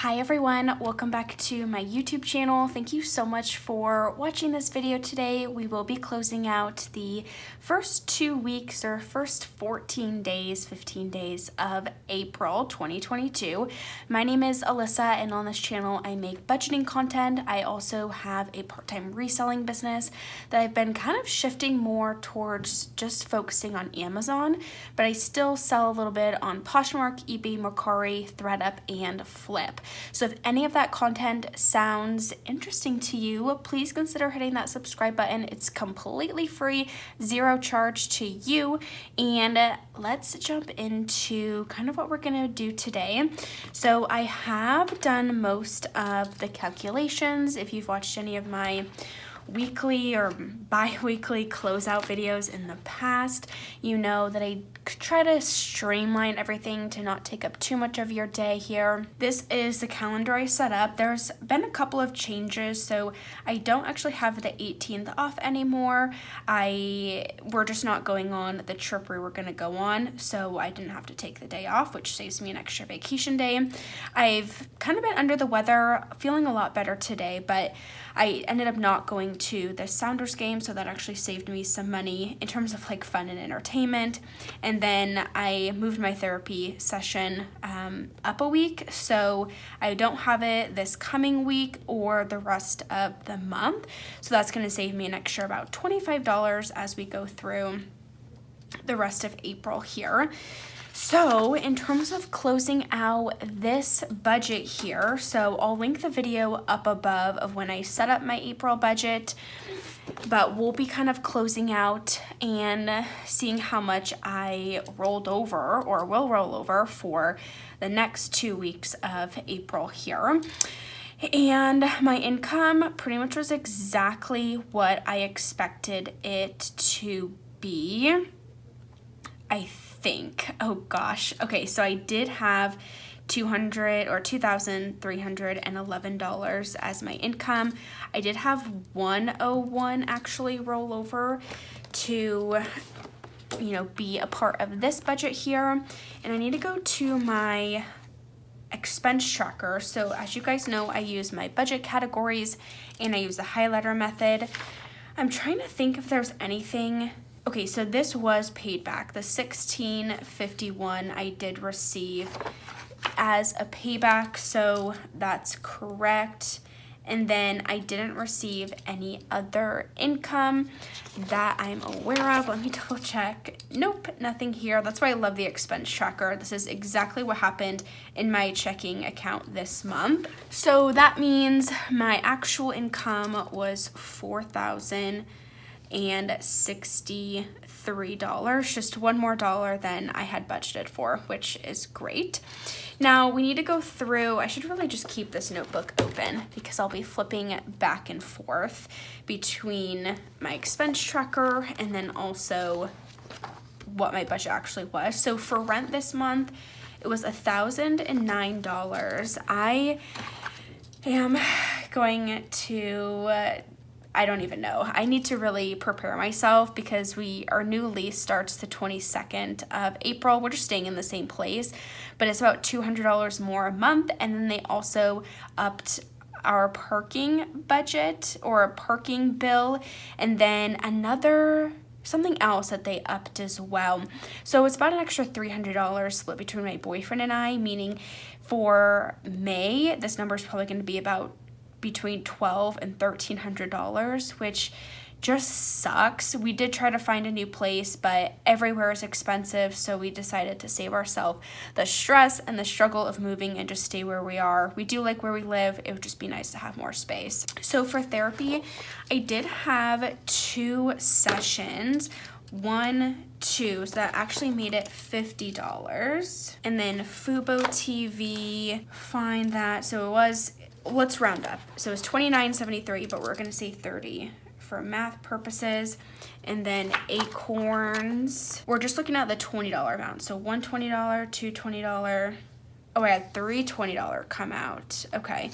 Hi everyone, welcome back to my YouTube channel. Thank you so much for watching this video today. We will be closing out the first 2 weeks or first 15 days of April 2022. My name is Alyssa and on this channel I make budgeting content. I also have a part-time reselling business that I've been kind of shifting more towards just focusing on Amazon, but I still sell a little bit on Poshmark, eBay, Mercari, ThreadUp, and Flip. So if any of that content sounds interesting to you, please consider hitting that subscribe button. It's completely free, zero charge to you. And let's jump into kind of what we're gonna do today. So I have done most of the calculations. If you've watched any of my weekly or bi-weekly closeout videos in the past, you know that I try to streamline everything to not take up too much of your day here. This is the calendar I set up. There's been a couple of changes, so I don't actually have the 18th off anymore. We're just not going on the trip we were gonna go on, so I didn't have to take the day off, which saves me an extra vacation day. I've kind of been under the weather, feeling a lot better today, but I ended up not going to the Sounders game, so that actually saved me some money in terms of like fun and entertainment. And then I moved my therapy session up a week, so I don't have it this coming week or the rest of the month. So that's gonna save me an extra about $25 as we go through the rest of April here. So in terms of closing out this budget here, so I'll link the video up above of when I set up my April budget, but we'll be kind of closing out and seeing how much I rolled over or will roll over for the next 2 weeks of April here. And my income pretty much was exactly what I expected it to be, I think. Oh gosh. Okay, so I did have $2,311 as my income. I did have 101 actually roll over to, be a part of this budget here. And I need to go to my expense tracker. So as you guys know, I use my budget categories and I use the highlighter method. I'm trying to think if there's anything. Okay, so this was paid back. The $1,651 I did receive as a payback, so that's correct. And then I didn't receive any other income that I'm aware of. Let me double check. Nope, nothing here. That's why I love the expense tracker. This is exactly what happened in my checking account this month. So that means my actual income was $4,063, just one more dollar than I had budgeted for, which is great. Now we need to go through, I should really just keep this notebook open because I'll be flipping back and forth between my expense tracker and then also what my budget actually was. So for rent this month, it was $1,009. I am going to I don't even know. I need to really prepare myself because our new lease starts the 22nd of April. We're just staying in the same place, but it's about $200 more a month. And then they also upped our parking budget or a parking bill, and then something else that they upped as well. So it's about an extra $300 split between my boyfriend and I, meaning for May, this number is probably going to be about between $1,200 and $1,300, which just sucks. We did try to find a new place, but everywhere is expensive, so we decided to save ourselves the stress and the struggle of moving and just stay where we are. We do like where we live. It would just be nice to have more space. So for therapy, I did have 2 sessions. 1, 2, so that actually made it $50. And then Fubo TV, find that. So it was, let's round up. So it was $29.73, but we're gonna say $30 for math purposes. And then Acorns, we're just looking at the $20 amount. So $1 $20, $2 $20. Oh, I had $3 $20 come out. Okay.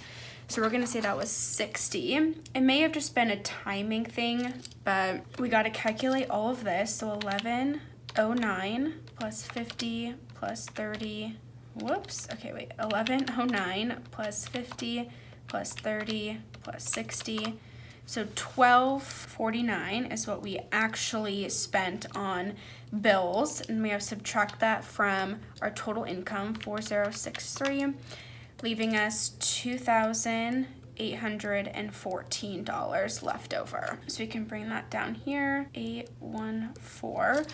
So we're gonna say that was $60. It may have just been a timing thing, but we gotta calculate all of this. So $11.09 plus $50 plus $30 whoops, okay, wait, 1109 plus 50 plus 30 plus 60. So $12.49 is what we actually spent on bills, and we have to subtract that from our total income, 4063, leaving us $2,814 left over. So we can bring that down here, 814.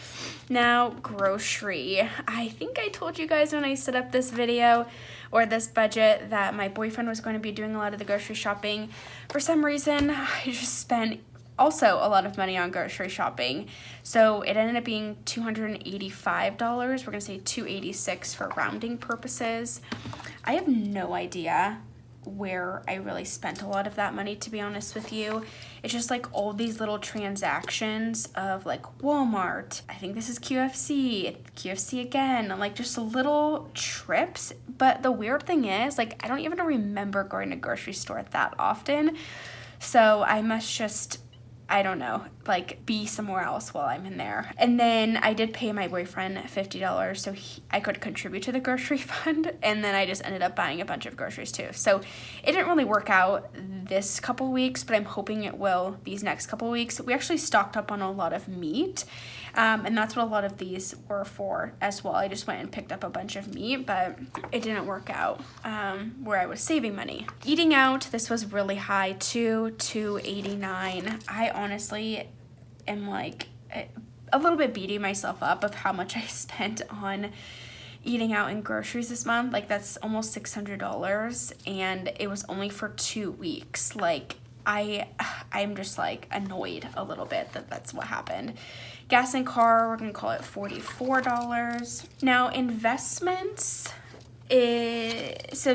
Now, grocery. I think I told you guys when I set up this video or this budget that my boyfriend was going to be doing a lot of the grocery shopping. For some reason, I just spent also a lot of money on grocery shopping. So it ended up being $285. We're gonna say $286 for rounding purposes. I have no idea where I really spent a lot of that money, to be honest with you. It's just like all these little transactions of like Walmart, I think this is QFC again, like just little trips. But the weird thing is, like, I don't even remember going to grocery store that often. So I must just, I don't know, like be somewhere else while I'm in there. And then I did pay my boyfriend $50 so I could contribute to the grocery fund. And then I just ended up buying a bunch of groceries too. So it didn't really work out this couple weeks, but I'm hoping it will these next couple weeks. We actually stocked up on a lot of meat. And that's what a lot of these were for as well. I just went and picked up a bunch of meat, but it didn't work out where I was saving money. Eating out, this was really high too, $289. I honestly am like a little bit beating myself up of how much I spent on eating out in groceries this month. Like, that's almost $600, and it was only for 2 weeks. Like, I'm just like annoyed a little bit that that's what happened. Gas and car, we're gonna call it $44. Now, investments it's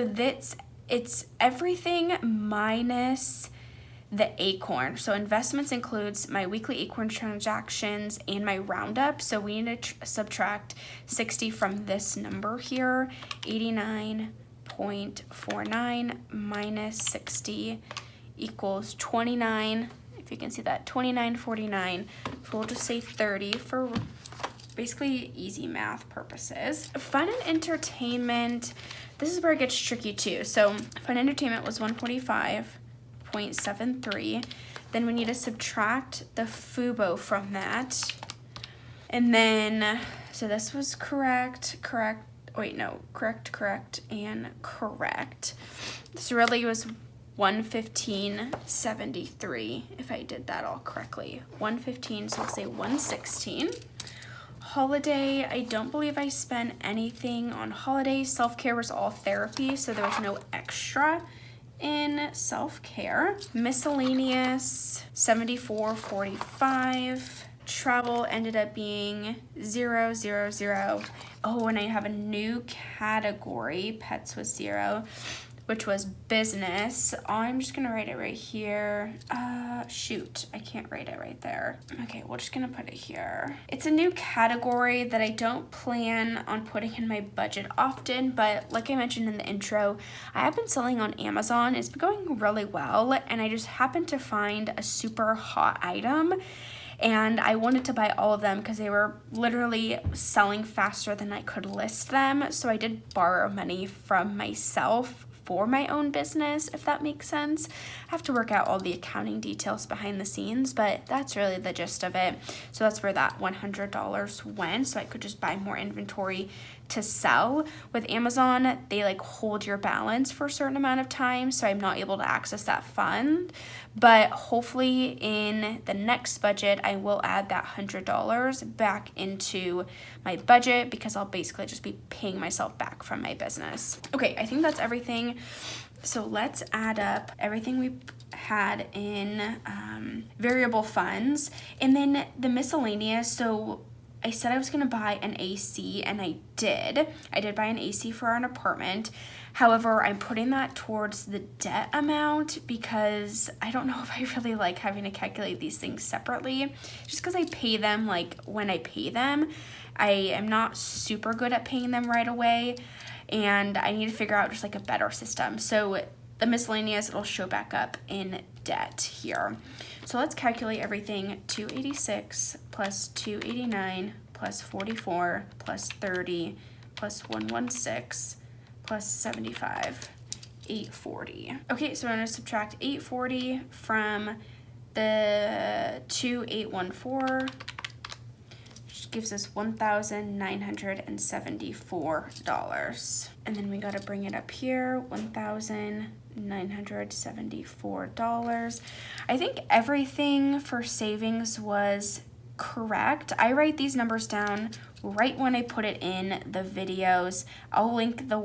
everything minus the Acorn. So investments includes my weekly Acorn transactions and my roundup. So we need to subtract 60 from this number here, 89.49 minus 60 equals 29. If you can see that, 29.49. So we'll just say 30 for basically easy math purposes. Fun and entertainment, this is where it gets tricky too. So fun and entertainment was 145.73. Then we need to subtract the FUBO from that. And then, so this was correct, and correct. This really was 115.73 if I did that all correctly. 115, so I'll say 116. Holiday, I don't believe I spent anything on holiday. Self-care was all therapy, so there was no extra in self-care. Miscellaneous, 74.45. Travel ended up being 0, 0, 0. Oh, and I have a new category. Pets was 0, which was business. I'm just gonna write it right here. Shoot, I can't write it right there. Okay, we're just gonna put it here. It's a new category that I don't plan on putting in my budget often, but like I mentioned in the intro, I have been selling on Amazon. It's been going really well, and I just happened to find a super hot item, and I wanted to buy all of them because they were literally selling faster than I could list them. So I did borrow money from myself for my own business, if that makes sense. I have to work out all the accounting details behind the scenes, but that's really the gist of it. So that's where that $100 went, so I could just buy more inventory to sell. With Amazon, they like hold your balance for a certain amount of time, so I'm not able to access that fund. But hopefully in the next budget, I will add that $100 back into my budget because I'll basically just be paying myself back from my business. Okay, I think that's everything. So let's add up everything we had in variable funds, and then the miscellaneous. So I said I was gonna buy an AC, and I did. I did buy an AC for an apartment. However, I'm putting that towards the debt amount because I don't know if I really like having to calculate these things separately, just because I pay them like when I pay them. I am not super good at paying them right away, and I need to figure out just like a better system. So the miscellaneous, it'll show back up in debt here. So let's calculate everything. 286 plus 289 plus 44 plus 30 plus 116 plus 75, 840. Okay, so I'm gonna subtract 840 from the 2814, which gives us $1,974. And then we gotta bring it up here, $1,974. I think everything for savings was correct. I write these numbers down right when I put it in the videos. I'll link the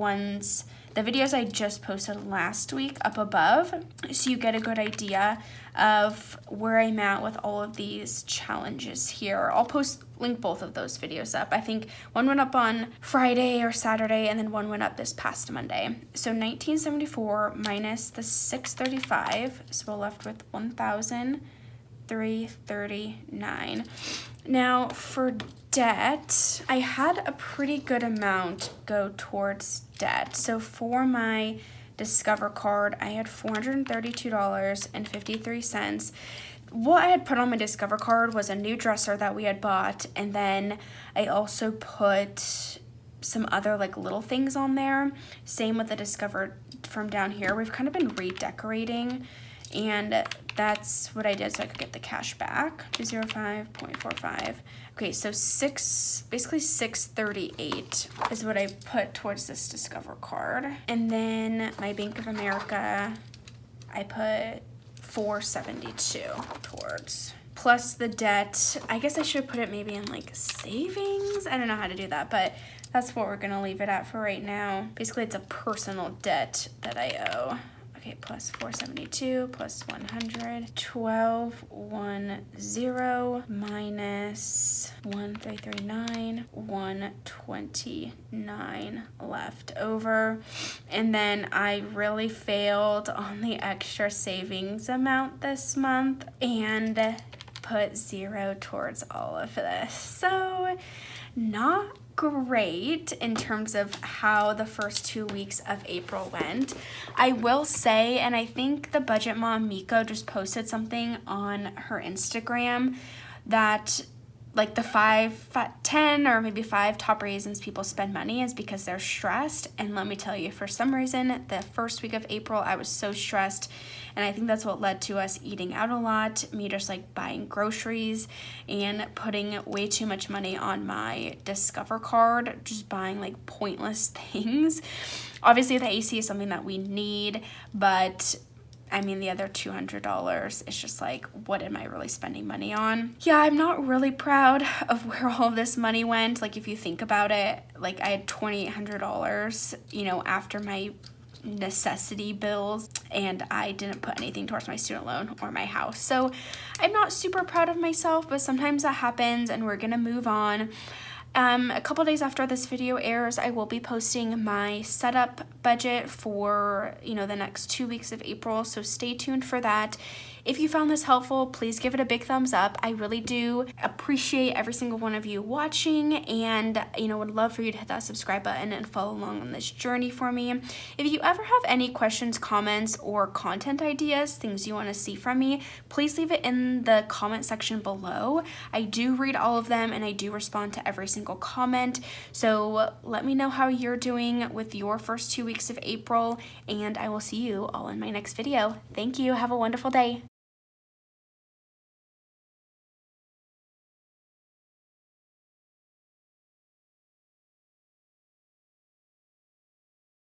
videos I just posted last week up above, so you get a good idea of where I'm at with all of these challenges here. I'll link both of those videos up. I think one went up on Friday or Saturday, and then one went up this past Monday. So 1974 minus the 635, so we're left with 1,339. Now for debt, I had a pretty good amount go towards debt. So for my Discover card, I had $432.53. What I had put on my Discover card was a new dresser that we had bought, and then I also put some other like little things on there. Same with the Discover from down here. We've kind of been redecorating, and that's what I did so I could get the cash back. 205.45. Okay, so basically 638 is what I put towards this Discover card. And then my Bank of America, I put 472 towards. Plus the debt, I guess I should put it maybe in like savings. I don't know how to do that, but that's what we're gonna leave it at for right now. Basically, it's a personal debt that I owe. Okay, plus 472 plus 100, 1210 minus 1339, 129 left over. And then I really failed on the extra savings amount this month and put 0 towards all of this. So not great in terms of how the first 2 weeks of April went. I will say, and I think the budget mom Miko just posted something on her Instagram, that like the 10 or maybe 5 top reasons people spend money is because they're stressed. And let me tell you, for some reason, the first week of April, I was so stressed. And I think that's what led to us eating out a lot, me just like buying groceries and putting way too much money on my Discover card, just buying like pointless things. Obviously, the AC is something that we need, but I mean, the other $200 is just like, what am I really spending money on? Yeah, I'm not really proud of where all of this money went. Like, if you think about it, like I had $2,800, you know, after my necessity bills, and I didn't put anything towards my student loan or my house. So I'm not super proud of myself, but sometimes that happens and we're gonna move on. A couple days after this video airs, I will be posting my setup budget for, you know, the next 2 weeks of April, so stay tuned for that. If you found this helpful, please give it a big thumbs up. I really do appreciate every single one of you watching, and, you know, would love for you to hit that subscribe button and follow along on this journey for me. If you ever have any questions, comments, or content ideas, things you want to see from me, please leave it in the comment section below. I do read all of them, and I do respond to every single comment, so let me know how you're doing with your first 2 weeks of April, and I will see you all in my next video. Thank you. Have a wonderful day.